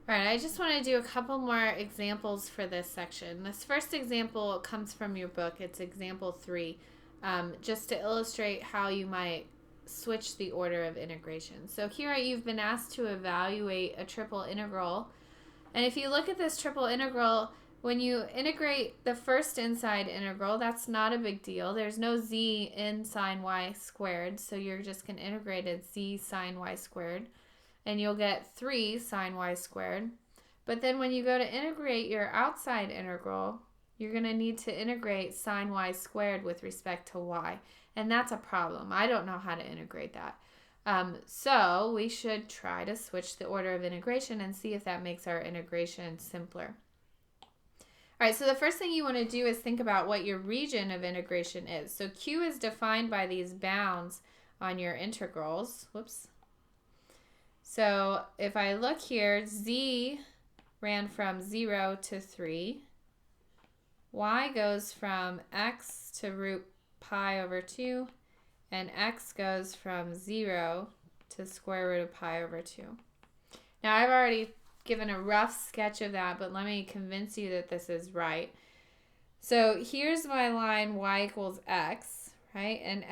All right, I just want to do a couple more examples for this section. This first example comes from your book. It's example 3, just to illustrate how you might switch the order of integration. So here you've been asked to evaluate a triple integral. And if you look at this triple integral, when you integrate the first inside integral, that's not a big deal. There's no z in sine y squared, so you're just going to integrate it z sine y squared. And you'll get 3 sine y squared. But then when you go to integrate your outside integral, you're going to need to integrate sine y squared with respect to y. And that's a problem. I don't know how to integrate that. So we should try to switch the order of integration and see if that makes our integration simpler. All right, so the first thing you want to do is think about what your region of integration is. So Q is defined by these bounds on your integrals. Whoops. So if I look here, z ran from 0 to 3. Y goes from x to root pi over 2. And x goes from 0 to square root of pi over 2. Now I've already given a rough sketch of that, but let me convince you that this is right. So here's my line y equals x, right? And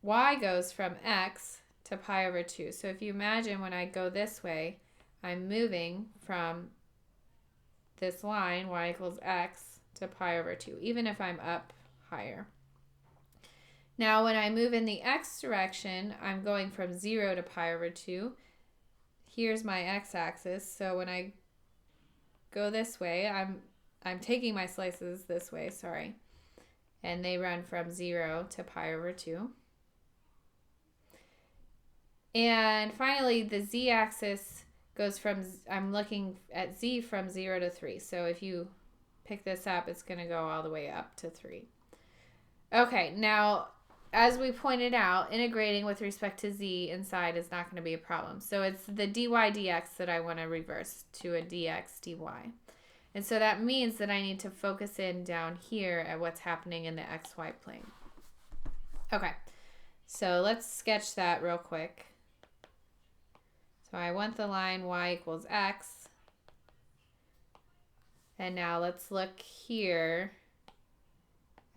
y goes from x to pi over 2. So if you imagine when I go this way, I'm moving from this line, y equals x, to pi over 2, even if I'm up higher. Now when I move in the x direction, I'm going from 0 to pi over 2. Here's my x-axis. So when I go this way, I'm taking my slices this way, sorry. And they run from 0 to pi over 2. And finally, the z-axis goes from, I'm looking at z from 0 to 3. So if you pick this up, it's going to go all the way up to 3. Okay, now, as we pointed out, integrating with respect to z inside is not going to be a problem. So it's the dy dx that I want to reverse to a dx dy. And so that means that I need to focus in down here at what's happening in the xy plane. Okay, so let's sketch that real quick. So I want the line y equals x. And now let's look here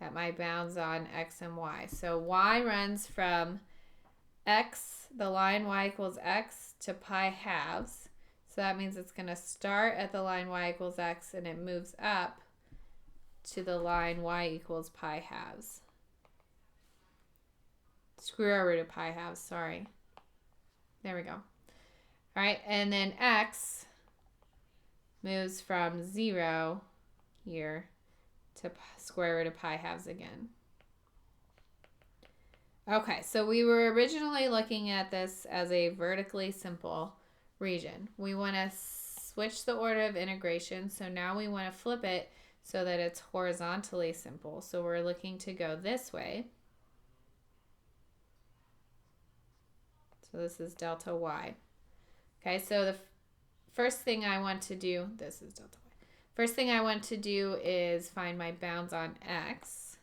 at my bounds on x and y. So y runs from x, the line y equals x, to pi halves. So that means it's going to start at the line y equals x and it moves up to the line y equals pi halves. Square root of pi halves, sorry. There we go. All right, and then x moves from 0 here to square root of pi halves again. Okay, so we were originally looking at this as a vertically simple region. We want to switch the order of integration, so now we want to flip it so that it's horizontally simple. So we're looking to go this way. So this is delta y. Okay, so the first thing I want to do, this is delta y. First thing I want to do is find my bounds on x.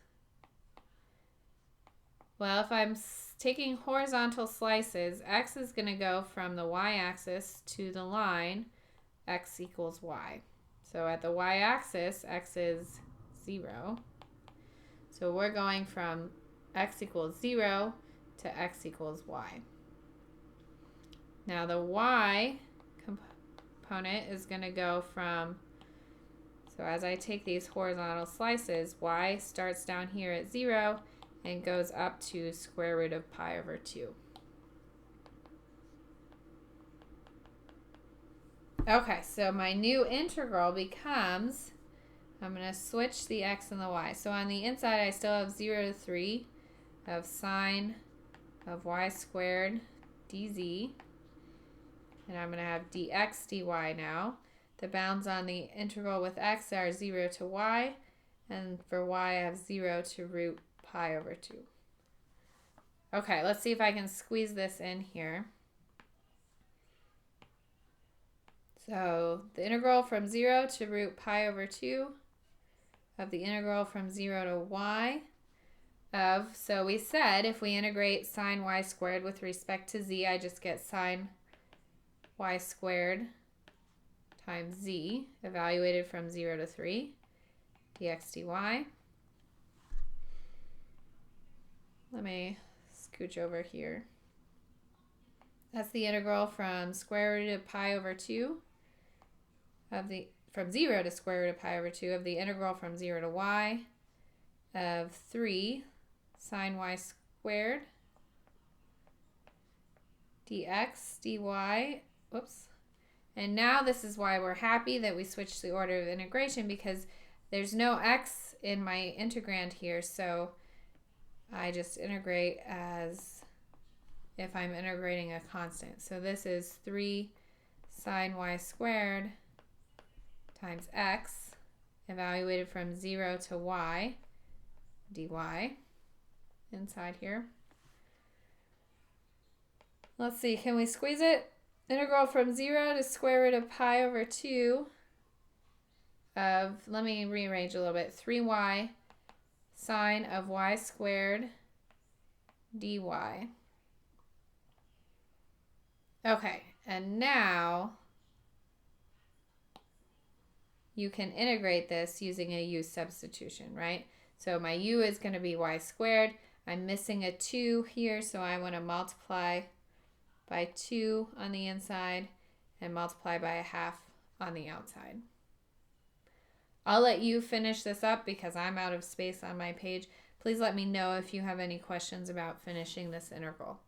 Well, if I'm taking horizontal slices, x is going to go from the y-axis to the line x equals y. So at the y-axis, x is 0. So we're going from x equals 0 to x equals y. Now the y component is going to go from, so as I take these horizontal slices, y starts down here at 0 and goes up to square root of pi over 2. Okay, so my new integral becomes, I'm going to switch the x and the y. So on the inside, I still have 0 to 3 of sine of y squared dz. And I'm going to have dx dy now. The bounds on the integral with x are 0 to y. And for y, I have 0 to root pi over 2. Okay, let's see if I can squeeze this in here. So the integral from 0 to root pi over 2 of the integral from 0 to y of, so we said if we integrate sine y squared with respect to z, I just get sine y squared times z, evaluated from 0 to 3, dx dy. Let me scooch over here. That's the integral from square root of pi over 2 of the, from 0 to square root of pi over 2 of the integral from 0 to y of 3 sine y squared dx dy. Whoops. And now this is why we're happy that we switched the order of integration, because there's no x in my integrand here, so I just integrate as if I'm integrating a constant. So this is 3 sine y squared times x, evaluated from 0 to y, dy, inside here. Let's see, can we squeeze it? Integral from 0 to square root of pi over 2 of, let me rearrange a little bit, 3y sine of y squared dy. Okay, and now you can integrate this using a u substitution, right? So my u is going to be y squared. I'm missing a 2 here, so I want to multiply by 2 on the inside and multiply by a half on the outside. I'll let you finish this up because I'm out of space on my page. Please let me know if you have any questions about finishing this integral.